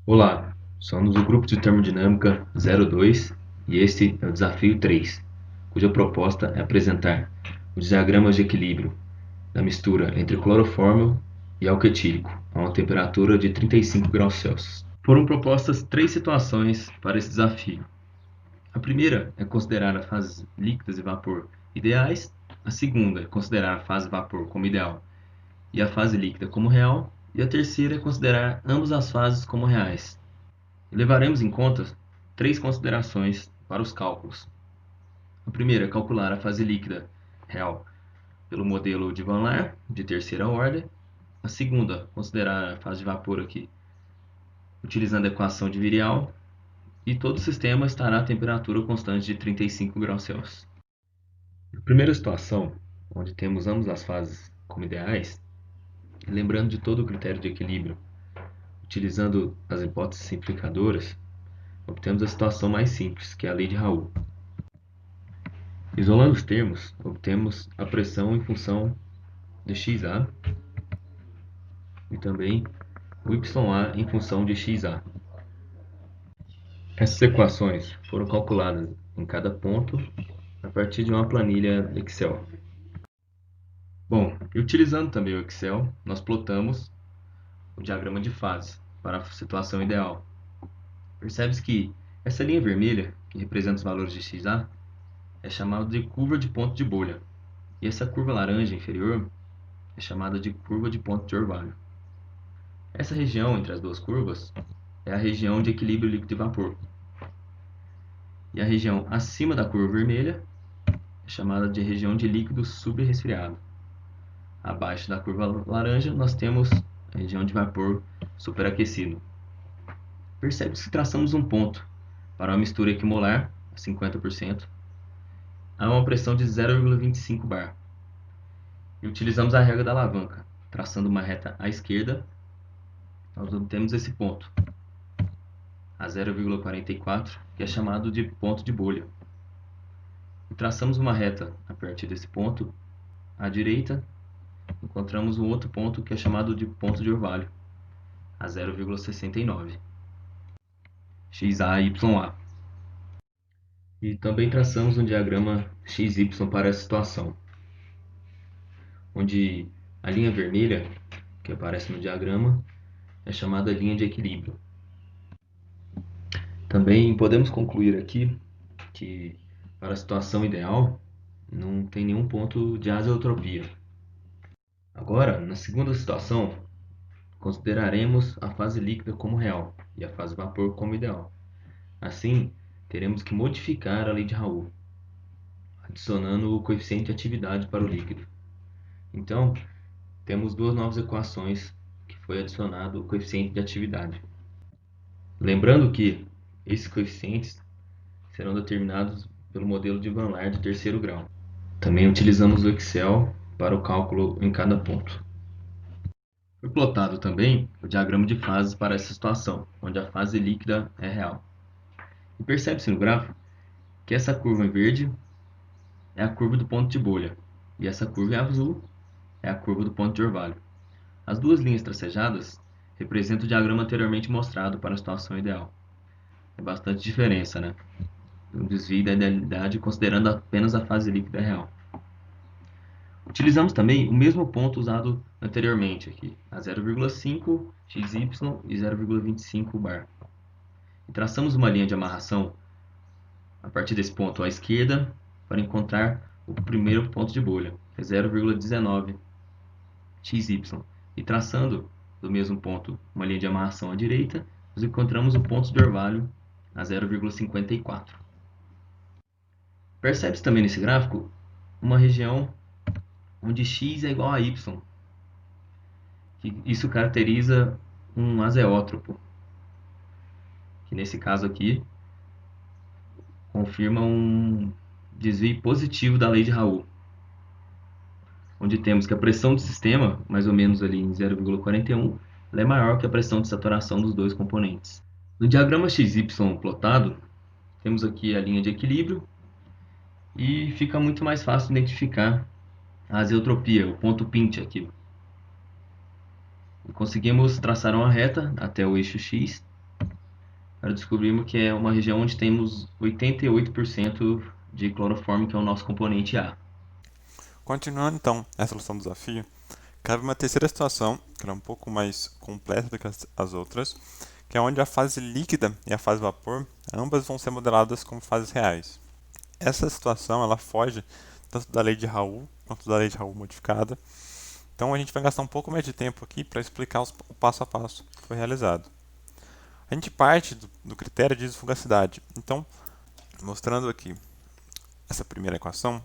Olá, somos o grupo de termodinâmica 02 e este é o desafio 3, cuja proposta é apresentar os diagramas de equilíbrio da mistura entre clorofórmio e álcool etílico a uma temperatura de 35 graus Celsius. Foram propostas três situações para esse desafio. A primeira é considerar as fases líquidas e vapor ideais, a segunda é considerar a fase vapor como ideal e a fase líquida como real, e a terceira é considerar ambas as fases como reais. Levaremos em conta três considerações para os cálculos. A primeira é calcular a fase líquida real pelo modelo de Van Laer, de terceira ordem. A segunda, considerar a fase de vapor aqui, utilizando a equação de Virial. E todo o sistema estará a temperatura constante de 35 graus Celsius. Na primeira situação, onde temos ambas as fases como ideais, lembrando de todo o critério de equilíbrio, utilizando as hipóteses simplificadoras, obtemos a situação mais simples, que é a lei de Raoult. Isolando os termos, obtemos a pressão em função de XA e também o YA em função de XA. Essas equações foram calculadas em cada ponto a partir de uma planilha Excel. Bom, e utilizando também o Excel, nós plotamos o diagrama de fases para a situação ideal. Percebe-se que essa linha vermelha, que representa os valores de XA, é chamada de curva de ponto de bolha, e essa curva laranja inferior é chamada de curva de ponto de orvalho. Essa região entre as duas curvas é a região de equilíbrio líquido e vapor. E a região acima da curva vermelha é chamada de região de líquido subresfriado. Abaixo da curva laranja nós temos a região de vapor superaquecido. Percebe-se que traçamos um ponto para uma mistura equimolar a 50% a uma pressão de 0,25 bar. E utilizamos a regra da alavanca. Traçando uma reta à esquerda, nós obtemos esse ponto, a 0,44, que é chamado de ponto de bolha. E traçamos uma reta a partir desse ponto à direita, encontramos um outro ponto que é chamado de ponto de orvalho, a 0,69, XA e YA. E também traçamos um diagrama XY para essa situação, onde a linha vermelha, que aparece no diagrama, é chamada linha de equilíbrio. Também podemos concluir aqui que para a situação ideal não tem nenhum ponto de azeotropia. Agora, na segunda situação, consideraremos a fase líquida como real e a fase vapor como ideal. Assim, teremos que modificar a lei de Raoult, adicionando o coeficiente de atividade para o líquido. Então, temos duas novas equações que foi adicionado o coeficiente de atividade. Lembrando que esses coeficientes serão determinados pelo modelo de Van Laer de terceiro grau. Também utilizamos o Excel para o cálculo em cada ponto. Foi plotado também o diagrama de fases para essa situação, onde a fase líquida é real. E percebe-se no gráfico que essa curva em verde é a curva do ponto de bolha, e essa curva em azul é a curva do ponto de orvalho. As duas linhas tracejadas representam o diagrama anteriormente mostrado para a situação ideal. É bastante diferença, né? Um desvio da idealidade considerando apenas a fase líquida real. Utilizamos também o mesmo ponto usado anteriormente aqui, a 0,5 XY e 0,25 bar. E traçamos uma linha de amarração a partir desse ponto à esquerda para encontrar o primeiro ponto de bolha, que é 0,19 XY. E traçando do mesmo ponto uma linha de amarração à direita, nós encontramos o ponto de orvalho a 0,54. Percebe-se também nesse gráfico uma região onde x é igual a y. Isso caracteriza um azeótropo, que nesse caso aqui confirma um desvio positivo da lei de Raoult, onde temos que a pressão do sistema, mais ou menos ali em 0,41, ela é maior que a pressão de saturação dos dois componentes. No diagrama XY plotado, temos aqui a linha de equilíbrio e fica muito mais fácil identificar a azeotropia, o ponto Pinch aqui. Conseguimos traçar uma reta até o eixo X Agora descobrimos que é uma região onde temos 88% de cloroforme, que é o nosso componente A. Continuando então essa solução do desafio, cabe uma terceira situação, que é um pouco mais complexa do que as outras, que é onde a fase líquida e a fase vapor, ambas vão ser modeladas como fases reais. Essa situação ela foge tanto da lei de Raoult quanto da lei de Raoult modificada. Então a gente vai gastar um pouco mais de tempo aqui para explicar o passo a passo que foi realizado. A gente parte do critério de fugacidade. Então, mostrando aqui essa primeira equação,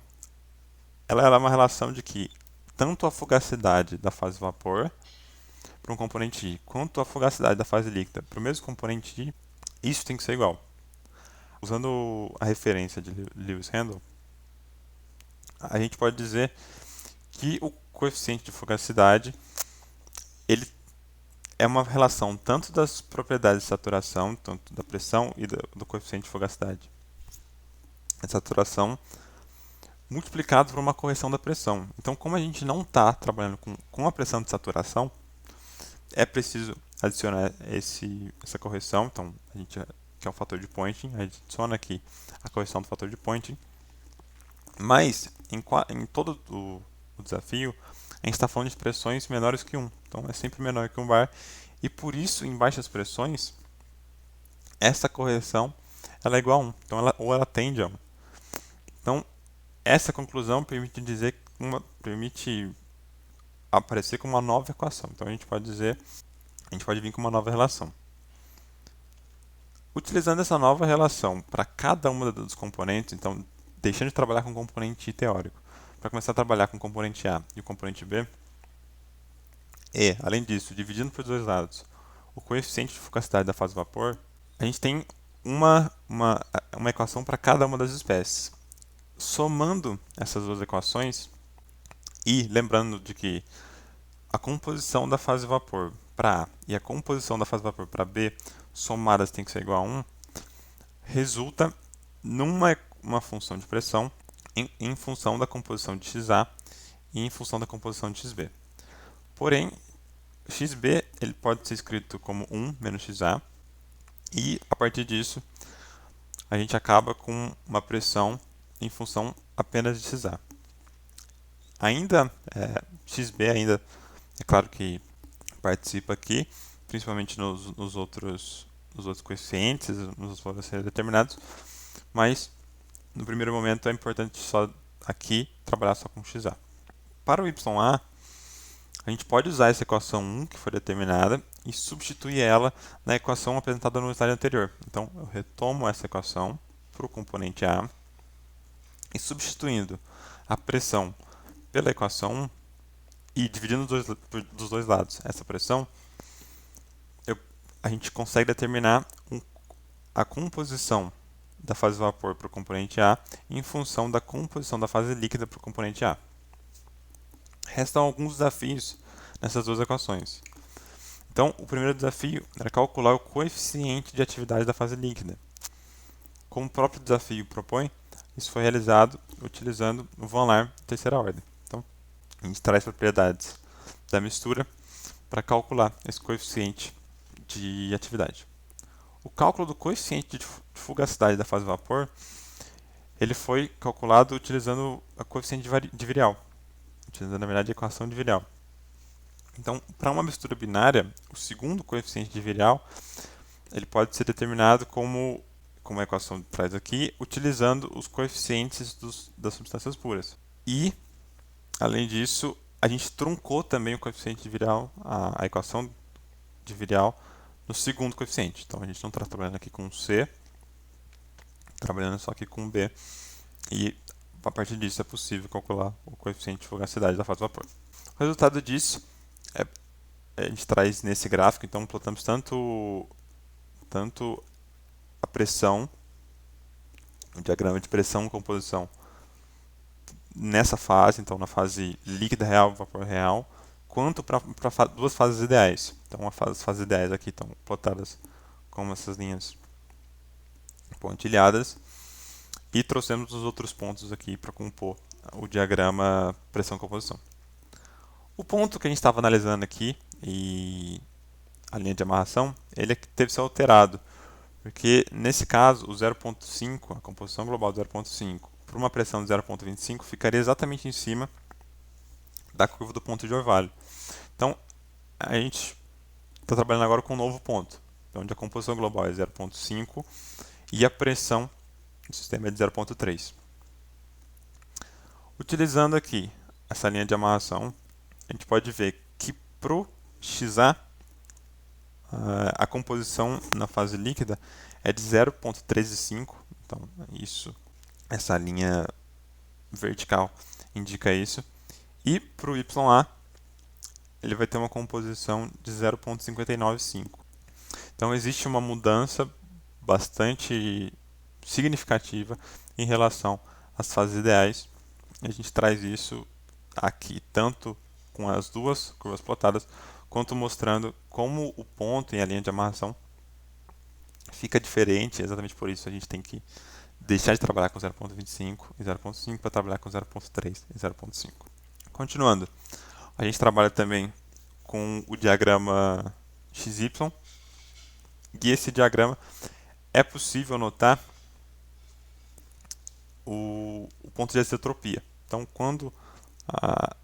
ela é uma relação de que tanto a fugacidade da fase vapor para um componente I, quanto a fugacidade da fase líquida para o mesmo componente I, isso tem que ser igual. Usando a referência de Lewis-Handel, a gente pode dizer que o coeficiente de fugacidade ele é uma relação tanto das propriedades de saturação, tanto da pressão e do coeficiente de fugacidade. A saturação multiplicado por uma correção da pressão. Então, como a gente não está trabalhando com a pressão de saturação, é preciso adicionar essa correção. Então, a gente que é o fator de Poynting, a gente adiciona aqui a correção do fator de Poynting. Mas, em todo o desafio, a gente está falando de pressões menores que 1. Então, é sempre menor que 1 bar. E por isso, em baixas pressões, essa correção ela é igual a 1. Então, ou ela tende a 1. Então, essa conclusão permite dizer permite aparecer como uma nova equação. Então a gente pode dizer, a gente pode vir com uma nova relação. Utilizando essa nova relação para cada uma dos componentes, então deixando de trabalhar com o componente teórico, para começar a trabalhar com o componente A e o componente B, e, além disso, dividindo por dois lados o coeficiente de fugacidade da fase vapor, a gente tem uma equação para cada uma das espécies. Somando essas duas equações, e lembrando de que a composição da fase vapor para A e a composição da fase vapor para B somadas tem que ser igual a 1, resulta numa uma função de pressão em função da composição de XA e em função da composição de XB. Porém, XB ele pode ser escrito como 1 menos XA e a partir disso a gente acaba com uma pressão em função apenas de XA. Ainda, XB ainda, é claro que participa aqui, principalmente nos outros coeficientes, nos valores a serem determinados, mas no primeiro momento é importante só aqui trabalhar só com XA. Para o YA, a gente pode usar essa equação 1 que foi determinada e substituir ela na equação apresentada no slide anterior. Então, eu retomo essa equação para o componente A e substituindo a pressão pela equação 1 e dividindo dos dois lados essa pressão, a gente consegue determinar a composição da fase vapor para o componente A em função da composição da fase líquida para o componente A. Restam alguns desafios nessas duas equações. Então, o primeiro desafio era calcular o coeficiente de atividade da fase líquida. Como o próprio desafio propõe, isso foi realizado utilizando o Von Laer terceira ordem. Então, a gente traz propriedades da mistura para calcular esse coeficiente de atividade. O cálculo do coeficiente de fugacidade da fase vapor ele foi calculado utilizando a coeficiente de Virial, utilizando na verdade a equação de Virial. Então, para uma mistura binária, o segundo coeficiente de Virial ele pode ser determinado como a equação traz aqui, utilizando os coeficientes das substâncias puras. E, além disso, a gente truncou também o coeficiente de Virial, a equação de Virial, no segundo coeficiente. Então, a gente não está trabalhando aqui com C, trabalhando só aqui com B. E, a partir disso, é possível calcular o coeficiente de fugacidade da fase vapor. O resultado disso a gente traz nesse gráfico, então plotamos tanto a pressão, o diagrama de pressão e composição nessa fase, então na fase líquida real e vapor real, quanto para duas fases ideais. Então as fases ideais aqui estão plotadas como essas linhas pontilhadas e trouxemos os outros pontos aqui para compor o diagrama pressão-composição. O ponto que a gente estava analisando aqui e a linha de amarração, ele teve que ser alterado, Porque, nesse caso, o 0,5, a composição global do 0,5, por uma pressão de 0,25, ficaria exatamente em cima da curva do ponto de orvalho. Então, a gente está trabalhando agora com um novo ponto, onde a composição global é 0,5 e a pressão do sistema é de 0,3. Utilizando aqui essa linha de amarração, a gente pode ver que para o XA, a composição na fase líquida é de 0,135, então essa linha vertical indica isso. E para o YA, ele vai ter uma composição de 0,595. Então existe uma mudança bastante significativa em relação às fases ideais. E a gente traz isso aqui tanto com as duas curvas plotadas, quanto mostrando como o ponto e a linha de amarração fica diferente. Exatamente por isso a gente tem que deixar de trabalhar com 0,25 e 0,5 para trabalhar com 0,3 e 0,5. Continuando, a gente trabalha também com o diagrama XY, e esse diagrama é possível notar o ponto de azeotropia. Então, quando a,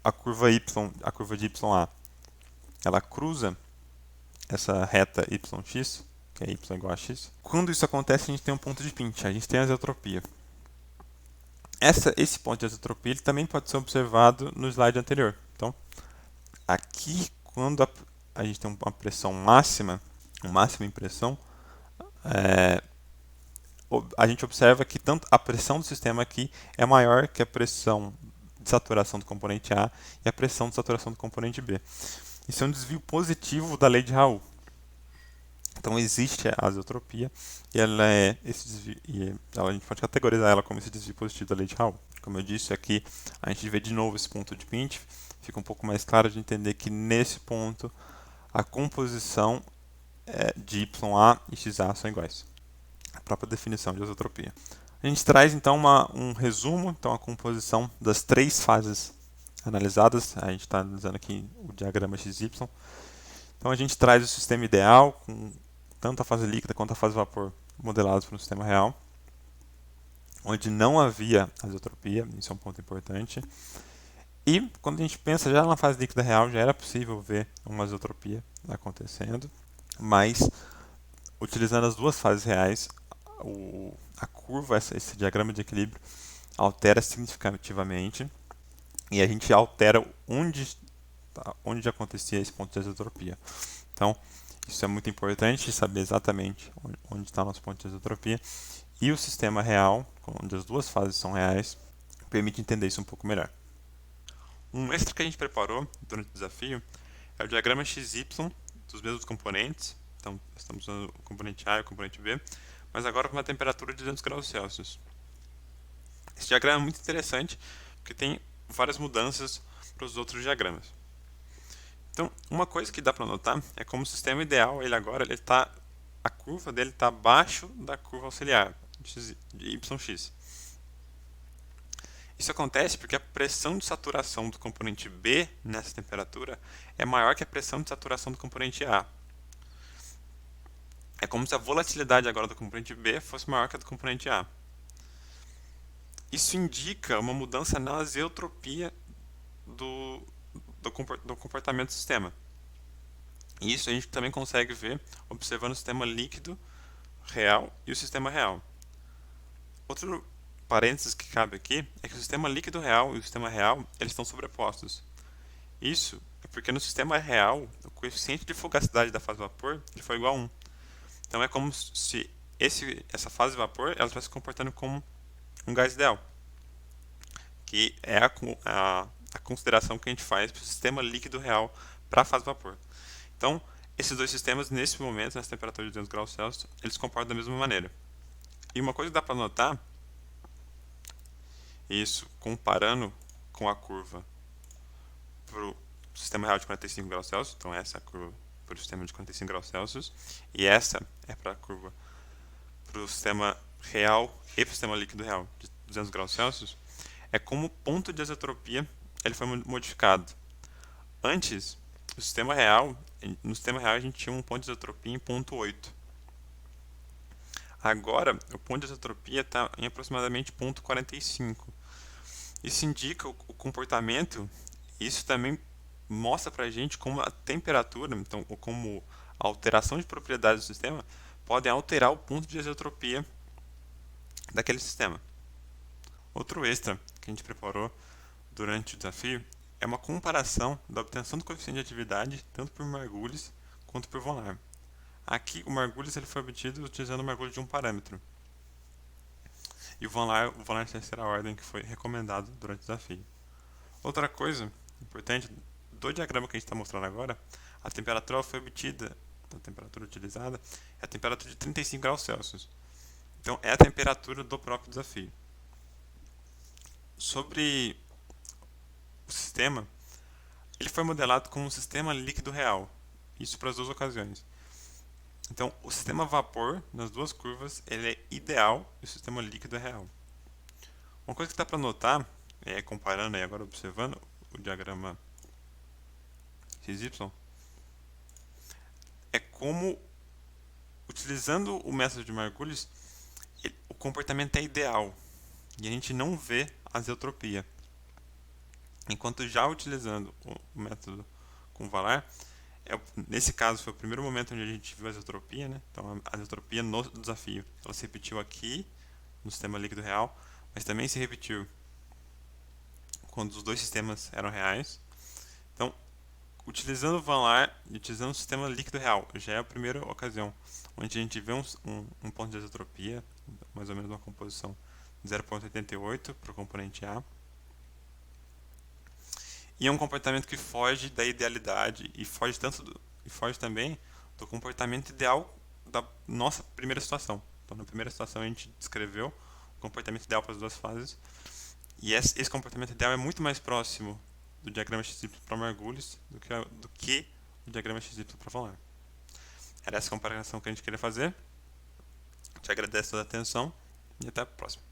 a curva y, a curva de YA, ela cruza essa reta yx, que é y igual a x, quando isso acontece, a gente tem um ponto de pinch, a gente tem a azeotropia. Esse ponto de azeotropia ele também pode ser observado no slide anterior. Então, aqui, quando a gente tem uma pressão máxima, em pressão, a gente observa que tanto a pressão do sistema aqui é maior que a pressão de saturação do componente A e a pressão de saturação do componente B. Isso é um desvio positivo da lei de Raoult. Então existe a azeotropia e ela é esse desvio, a gente pode categorizar ela como esse desvio positivo da lei de Raoult. Como eu disse aqui, a gente vê de novo esse ponto de pinch, fica um pouco mais claro de entender que nesse ponto a composição de YA e XA são iguais. A própria definição de azeotropia. A gente traz então um resumo, então a composição das três fases analisadas. A gente está analisando aqui o diagrama XY. Então a gente traz o sistema ideal, com tanto a fase líquida quanto a fase vapor modelados para um sistema real, onde não havia azeotropia, isso é um ponto importante. E quando a gente pensa já na fase líquida real, já era possível ver uma azeotropia acontecendo, mas utilizando as duas fases reais, a curva, esse diagrama de equilíbrio, altera significativamente e a gente altera onde acontecia esse ponto de azeotropia. Então, isso é muito importante, saber exatamente onde está o nosso ponto de azeotropia. E o sistema real, onde as duas fases são reais, permite entender isso um pouco melhor. Um extra que a gente preparou durante o desafio é o diagrama XY dos mesmos componentes. Então, estamos usando o componente A e o componente B, mas agora com uma temperatura de 200 graus Celsius. Esse diagrama é muito interessante, porque tem várias mudanças para os outros diagramas. Então, uma coisa que dá para notar é como o sistema ideal, a curva dele está abaixo da curva auxiliar, de YX. Isso acontece porque a pressão de saturação do componente B nessa temperatura é maior que a pressão de saturação do componente A. É como se a volatilidade agora do componente B fosse maior que a do componente A. Isso indica uma mudança na azeotropia do comportamento do sistema. Isso a gente também consegue ver observando o sistema líquido real e o sistema real. Outro parênteses que cabe aqui é que o sistema líquido real e o sistema real eles estão sobrepostos. Isso é porque no sistema real o coeficiente de fugacidade da fase vapor ele foi igual a 1. Então é como se essa fase vapor ela estivesse se comportando como um gás ideal, que é a consideração que a gente faz para o sistema líquido real para a fase vapor. Então, esses dois sistemas, nesse momento, nessa temperatura de 200 graus Celsius, eles se comportam da mesma maneira. E uma coisa que dá para notar, isso comparando com a curva para o sistema real de 45 graus Celsius, então essa é a curva para o sistema de 45 graus Celsius, e essa é para a curva para o sistema real e para o sistema líquido real de 200 graus Celsius, é como o ponto de azeotropia ele foi modificado. Antes, no sistema real a gente tinha um ponto de azeotropia em 0,8. Agora, o ponto de isotropia está em aproximadamente 0,45. Isso indica o comportamento, isso também mostra para a gente como a temperatura, então, ou como a alteração de propriedades do sistema, podem alterar o ponto de isotropia daquele sistema. Outro extra que a gente preparou durante o desafio é uma comparação da obtenção do coeficiente de atividade tanto por Margulis quanto por von Laer. Aqui o Margulis ele foi obtido utilizando o Margulis de um parâmetro. E o von Laer é a terceira ordem que foi recomendado durante o desafio. Outra coisa importante do diagrama que a gente está mostrando agora, a temperatura foi obtida, a temperatura utilizada é a temperatura de 35 graus Celsius. Então é a temperatura do próprio desafio. Sobre o sistema, ele foi modelado como um sistema líquido real. Isso para as duas ocasiões. Então, o sistema vapor, nas duas curvas, ele é ideal e o sistema líquido é real. Uma coisa que dá para notar, comparando e agora observando o diagrama XY, é como, utilizando o método de Margulis, o comportamento é ideal e a gente não vê azeotropia. Enquanto já utilizando o método com Valar, nesse caso foi o primeiro momento onde a gente viu a azeotropia, né? Então a azeotropia no desafio, ela se repetiu aqui no sistema líquido real, mas também se repetiu quando os dois sistemas eram reais. Então, utilizando o Van Laer e utilizando o sistema líquido real, já é a primeira ocasião onde a gente vê um ponto de azeotropia, mais ou menos uma composição de 0,88 para o componente A. E é um comportamento que foge da idealidade e foge também do comportamento ideal da nossa primeira situação. Então, na primeira situação a gente descreveu o comportamento ideal para as duas fases, e esse comportamento ideal é muito mais próximo do diagrama XY para Margulis do que o diagrama XY para Von Laer. Era essa comparação que a gente queria fazer. Te agradeço a atenção e até a próxima.